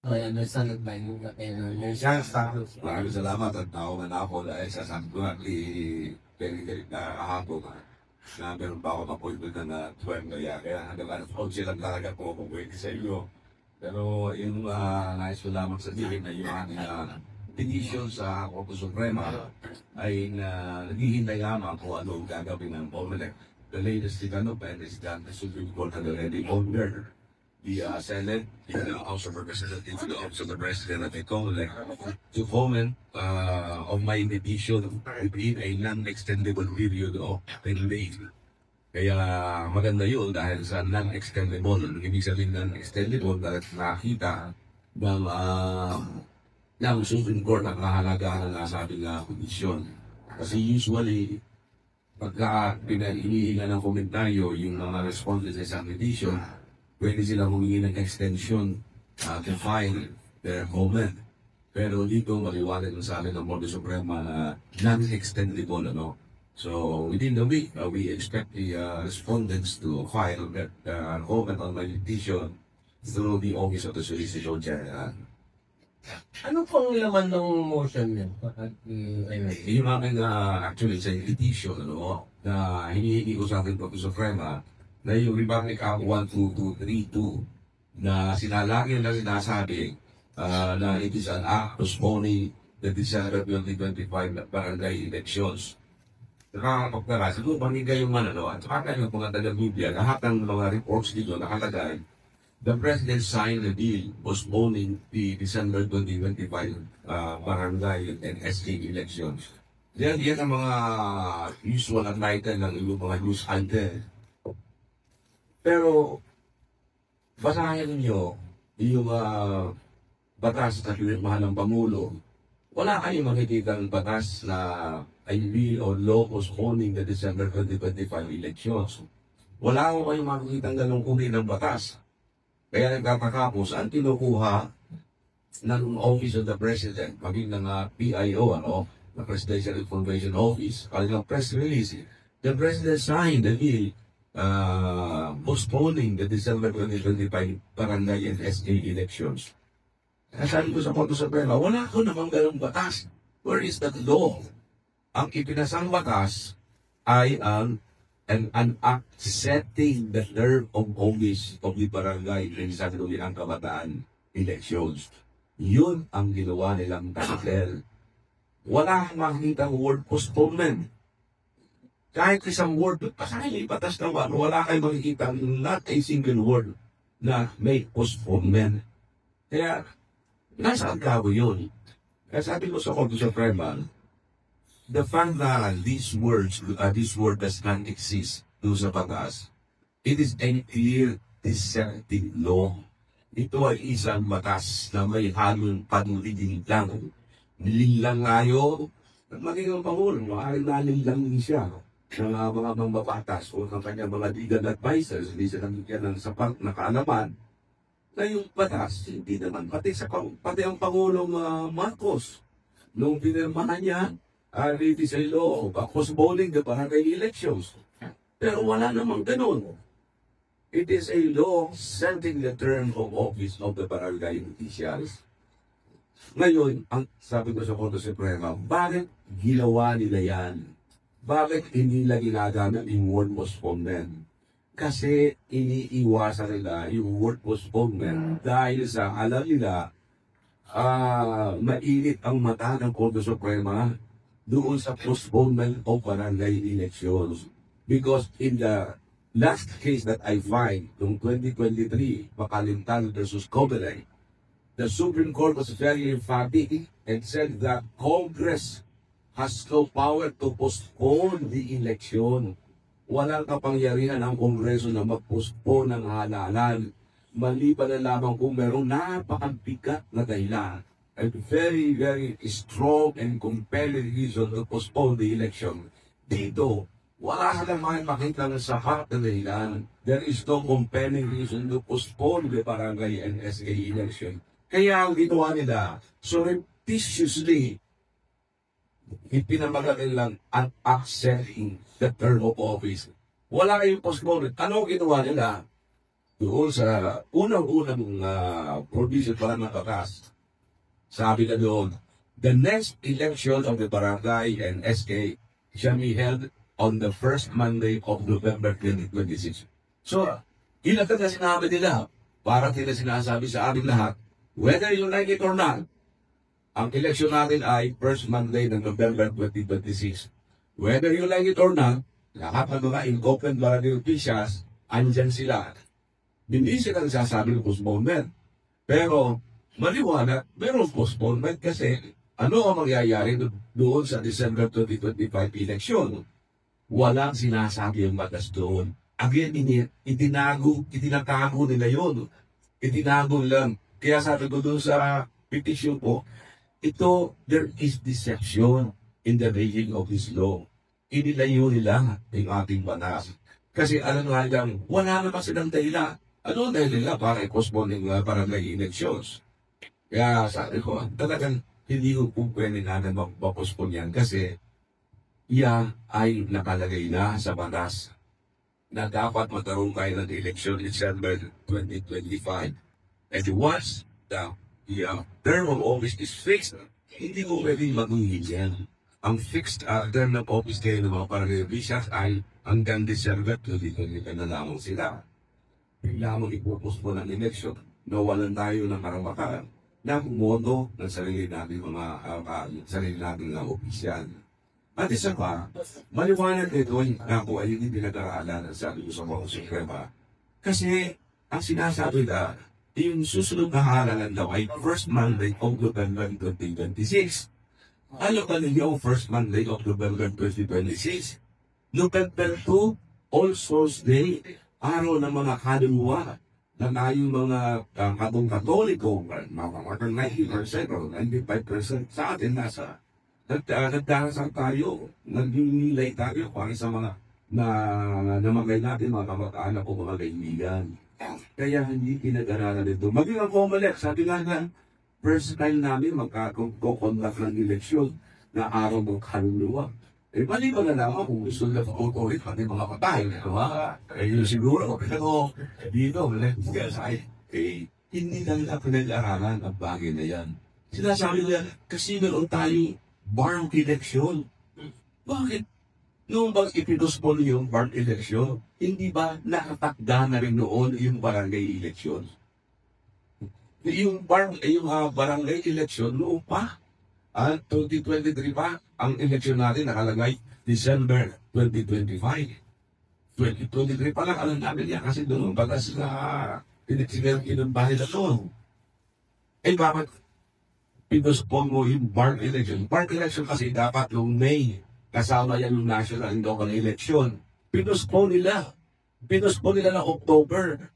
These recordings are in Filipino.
Understand by Nurse status. Maraming salamat at tao na ako dahil sa sabi ko at very kahapon na meron pa ako appointment na 12 kaya hanggang ako silang talaga po kung pwede sa inyo. Pero yung nais ko lamang sabihin na yung aking petition sa Korte Suprema ay naghihintay lamang kung ano ang gagawin ng COMELEC. The latest development is that the Supreme Court had already ordered the Senate, the House of Representatives, the Office of the President at the COMELEC to comment on my petition within a non-extendable period of 10 days. Kaya maganda yun dahil sa non-extendable, ibig sabihin non-extendable dahil nakita ng Supreme Court ang kahalagahan ng ating petisyon. Kasi usually, pagka pinag-inihinga ng komentaryo yung mga responses sa petition, pwede sila humingi ng extension to file their comment. Pero dito, maliwanag sa amin ng Korte Suprema na non-extendable, So, within the week, we expect the respondents to file that comment on my petition through the Office of the Solicitor General. Ano pong laman ng motion niyo? Yung aking actually sa petition, na hinihingi ko sa ating Korte Suprema, na yung Republic Act 12232 na sinalagyan na sinasabi na it is an act postponing the December 2025 barangay elections. Nakakapagkara, siguro panigay yung at saka yung mga taga-Biblia, lahat ng mga reports dito nakalagay, the President signed the deal postponing the December 2025 barangay and SK elections. Yan ang mga usual at title ng yung mga news anchor. Pero, basahin niyo yung batas na pinirmahan ng Pangulo. Wala kayong makikita ng batas na ay bill or law postponing the December 2025 elections. Wala ko kayong makikita ng ganong uri ng batas. Kaya nagtataka po saan tinukuha ng Office of the President, maging ng PIO, the Presidential Information Office, kanilang press release. The President signed the bill postponing the December 2025 barangay and SK elections. Kaya sabi ko sa Korte Suprema, wala ko namang ganong batas. Where is that law? Ang ipinasang batas ay an act setting the term of office of the barangay and sa ang kabataan elections. Yun ang ginawa nilang title. Wala kang makikita ang word postponement. Kahit isang word, pasahin yung batas naman, wala kayong makikita, not a single word na may postponement. Kaya, nasa agkawa yun. Kaya sabi ko sa Korte Suprema, the fact that this word does not exist doon sa batas, it is a clear deceptive law. Ito ay isang batas na may halong panuligin lang. Nilang ngayon, at magiging Pangulo, maaaring nalilang din siya ng mga mambabatas o ng kanyang mga legal advisors, hindi sila bigyan ng sapat na kaalaman na yung batas, hindi naman pati ang Pangulong Marcos. Nung pinirmahan niya, it is a law of postponing the barangay elections. Pero wala namang ganun. It is a law setting the term of office of the barangay officials. Ngayon, ang sabi ko sa Korte Suprema, bakit ginawa nila yan? Bakit hindi nila ginagamit yung word postponement? Kasi iniiwasan nila yung word postponement dahil sa alam nila mainit ang mata ng Korte Suprema doon sa postponement of barangay elections. Because in the last case that I find, noong 2023, Makalintal versus COMELEC, the Supreme Court was very emphatic and said that Congress has no power to postpone the election. Walang kapangyarihan ang Kongreso na mag-postpone ng halalan. Maliban na lamang kung merong napakabigat na dahilan. A very, very strong and compelling reason to postpone the election. Dito, wala ka naman makita ng sapat na dahilan. There is no compelling reason to postpone the barangay and SK election. Kaya ang ginawa nila, surreptitiously, ipinamagaling lang ang accepting the term of office. Wala kayong postponement. Ano ginawa nila? doon sa unang-unang provision para ng batas, sabi na doon, the next election of the barangay and SK shall be held on the first Monday of November 2026. So, yun ang sinabi nila. Parang nila sinasabi sa ating lahat, whether you like it or not, ang eleksyon natin ay first Monday ng November 2026. Whether you like it or not, lahat ng mga incumbent barangay officials, andyan sila. Hindi sila nagsasabi ng postponement. Pero, maliwanag, meron postponement kasi ano ang mangyayari doon sa December 2025 election? Walang sinasabi ang batas doon. Again, itinatago nila yun. Itinago lang. Kaya sabi ko doon sa petition po, there is deception in the reading of this law. Inilayo nila ang ating batas. Kasi alam nga lang, wala naman silang dahilan. Ano dahil nila para i-postpone ng barangay elections? Kaya sabi ko, talagang hindi ko po pwede natin mag-postpone yan kasi yan ay nakalagay na sa batas na dapat magkaroon kayo ng election in December 2025. And once the term of office is fixed, hindi ko pwede mag-uwi yan. Ang fixed term of office kayo ng mga barangay officials ay hanggang December 2025 na lamang sila. Bigla mong ipupos mo ng election, nawalan tayo ng karapatan na bumoto ng sarili natin na opisyal. At isa pa, maliwanag ito na po ay hindi pinag-aaralan sa ating sa mga Suprema. Kasi ang sinasabi na, yung susunod na halalan daw ay first Monday of November 2026. Ano ba ninyo first Monday of November 2026? November 2, All Souls Day, araw ng mga kaluluwa na tayong mga Katoliko, mga 90% o 95% sa atin nasa nagdarasal tayo, nagninilay tayo para sa mga namagay natin, mga kamag-anak o mga kaibigan. Kaya hindi pinag-aralan dito. Maging ang Comelec, sabi nga nga, first time namin magkakondak ng eleksyon na araw ng kaluluwa. Eh, mali ba na naman kung gusto nila pag-ulit pati mga patay, di ba? Eh, yun siguro, pero dito, hindi na nila pinag-aralan ang bagay na yan. Sinasabi nila, kasi meron tayo barn election. Bakit? Noong bang ipinospon yung barn election, hindi ba nakatakda na rin noon yung barangay election? Yung barangay election, noon pa. 2023 pa, ang eleksyon natin nakalagay December 2025. 2023 pa lang, alam namin yan kasi doon batas na pinagsinirkinan na doon. Eh bakit pinospon mo yung barn election? Barn election kasi dapat yung May, kasama yan yung national and local election. Pinospon nila ng October.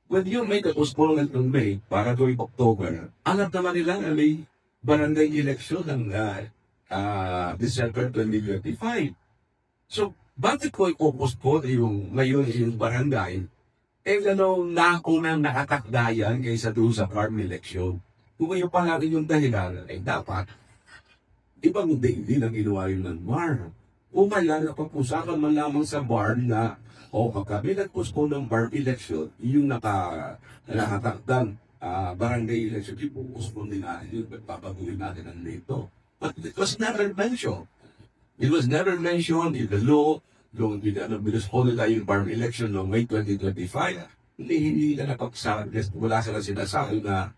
When you make a postponement ng May para gawing October, alam naman nila na may barangay election ng December 2025. So, bakit ko i-postpone ngayon yung barangay? Eh, kung nang nakatakdayan kaysa doon sa farm election. Kung ngayon pa natin yung dahilan, eh dapat, ibang hindi na ginawa yun ng bar. O kaya napapusakan man lamang sa bar na, kami nag-postpone ng farm election, yung nakatakdang barangay election, ipupuspon din natin yun, papaguhin natin ang dito. But it was never mentioned. It was never mentioned in the law, noong binuspon nila yung farm election noong May 2025. Hindi na napagsasabi, wala sila sinasabi na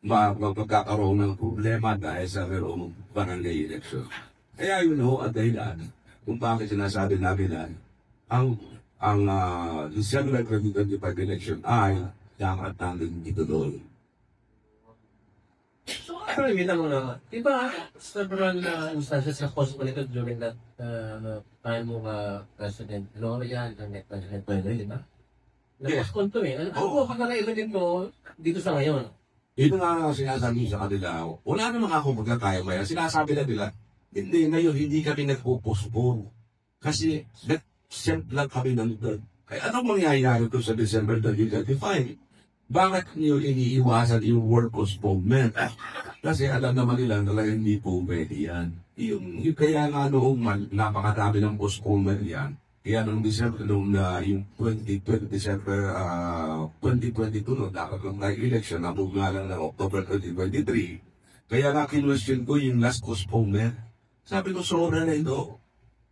magkakaroon ng problema dahil sa merong barangay election. Kaya yun ang dahilan kung bakit sinasabi namin na ang December 2025 election ay dapat natin ituloy. So, ano yun ang diba, several instances na possible ito during that time mo President Gloria, the next President Pwede, diba? Nag-respond to eh. Ako, kakailan dito dito sa ngayon. Ito nga sinasabi sa kanila, wala naman ako magkakaya maya. Sinasabi na nila, hindi, ngayon hindi kami nagpo-postpone. Kasi nag-send lang kami ng kaya anong mangyayari ito sa December 2025? Bakit niyo iniiwasan yung word postponement? Kasi alam naman nila na hindi po pwede yan. Yung kaya nga noong napakatabi ng postponement yan, Kaya nung December, yung 2020 December 2022, no, dapat lang tayo election, nabog nga lang ng October 2023. Kaya nga kinwestiyon ko yung last postponement. Sabi ko, sobra na ito.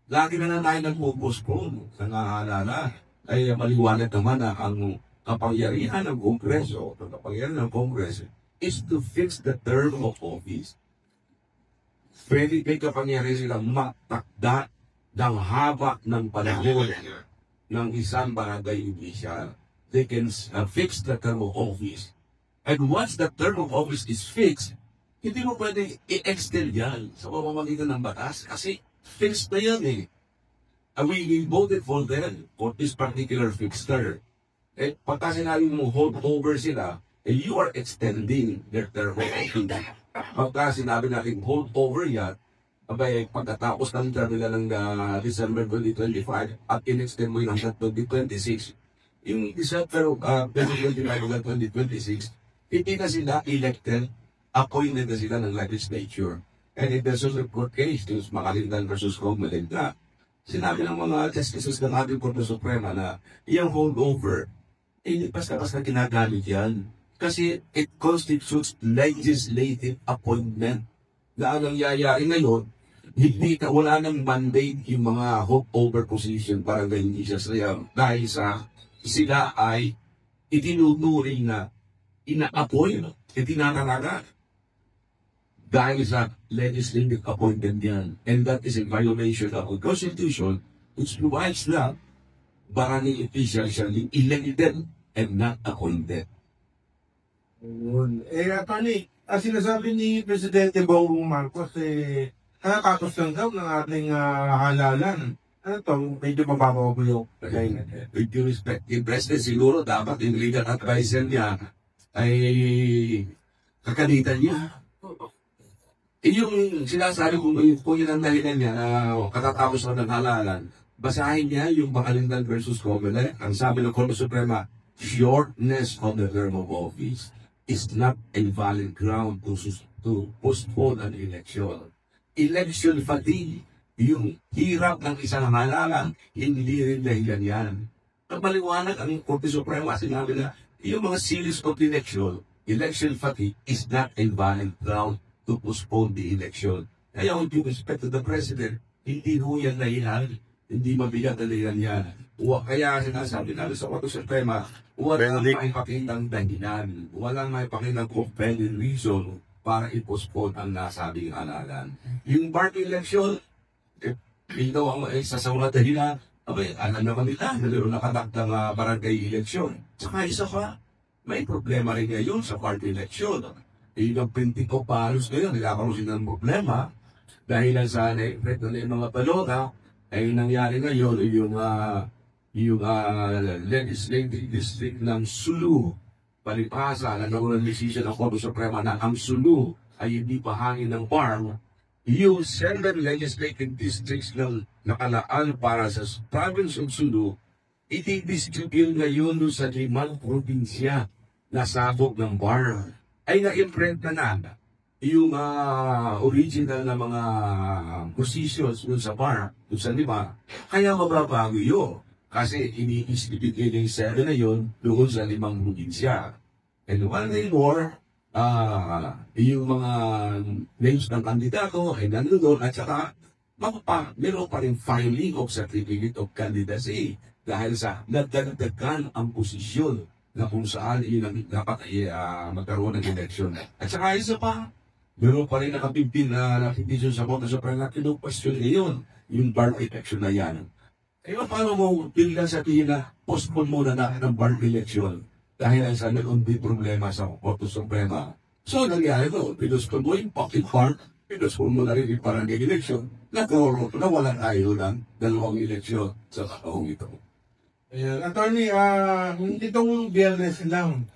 Lagi na tayo nag-postpone. Nangaalala. Ay maliwanag naman na ang kapangyarihan ng Kongreso, ang kapangyarihan ng Kongreso, is to fix the term of office. Pwede may kapangyarihan silang matakda ng haba ng panahon ng isang barangay official. They can fix the term of office. And once the term of office is fixed, hindi mo pwede i-extend yan sa pamamagitan ng batas kasi fixed na yan eh. And we voted for them for this particular fixed term. Eh, pagka sinabi mo hold over sila, eh, you are extending their term of office. Pagka sinabi natin hold over yan, abay, pagkatapos ng term nila ng December 2025 at in-extend mo yun hanggang 2026, yung December 2025 hanggang 2026, hindi na sila elected, appointed na sila ng legislature. And in the Supreme Court case, yung Makalindan versus Comelenda, sinabi ng mga justices ng ating Korte Suprema na yung holdover, eh, basta-basta ginagamit yan. Kasi it constitutes legislative appointment. Na ang nangyayari ngayon, hindi ka, wala nang mandate yung mga holdover position para ganyan siya sayang. Dahil sa sila ay itinuturing na ina-appoint, itinatalaga. Dahil sa legislative appointment yan. And that is a violation of the Constitution which provides na barangay officials shall be elected and not appointed. Yun. Attorney, ang sinasabi ni Presidente Bongbong Marcos, nakakapos lang daw ng ating halalan. Ano to? Medyo mababaw ko yung With due respect, yung President siguro dapat yung legal advisor niya ay kakalitan niya. Yung sinasabi kung yun ang dahilan niya na katatapos na ng halalan, basahin niya yung Makalindan versus Comelec. Ang sabi ng Korte Suprema, shortness of the term of office is not a valid ground to postpone an election. Election fatigue, yung hirap ng isang halalan, hindi rin dahilan yan. Ang maliwanag ang Korte Suprema, sinabi na yung mga series of election fatigue is not a valid ground to postpone the election. Kaya with due respect to the President, hindi ho yan nahihan, hindi mabigat na dahilan yan. Kaya sinasabi namin sa Korte Suprema, walang maipakitang dahilan, walang maipakitang compelling reason para i-postpone ang nasabing halalan. Yung party election, ito ang isa sa mga dahilan, alam naman nila, nalaro nakadagdag barangay election. Saka isa pa, may problema rin ngayon sa party election. Yung Pintico Palos ngayon, nagkakaroon sila ng problema dahil sa na yung mga balota ay nangyari ngayon yung legislative district ng Sulu. Palipasa, nagkaroon ng decision ng Korte Suprema na ang Sulu ay hindi pahangin ng farm. Yung 7 legislative districts na nakalaan para sa province of Sulu, iti-distribute ngayon sa 5 probinsya na sabog ng farm. Ay na-imprint na yung original na mga positions dun sa bar, dun sa 5. Kaya mababago yun. Kasi ini-distribute nila yung 7 na yun doon sa 5 probinsya. And one day more, yung mga names ng kandidato ay nandun at saka meron pa rin filing of certificate of candidacy dahil sa nadagdagan ang posisyon na kung saan yun dapat magkaroon ng election. At saka isa pa, meron pa rin nakapimpin na petition sa Korte Suprema na kinu-question ngayon yung bar election na yan. Kaya paano mo biglang sabihin na postpone muna natin ang bar election dahil sa meron din problema sa Korte Suprema. So nangyari ko, pinuspon mo yung pocket park, pinuspon mo na rin yung barangay election, nagkaroon na wala tayo ng 2 eleksyon sa taong ito. Attorney, itong Biyernes lang,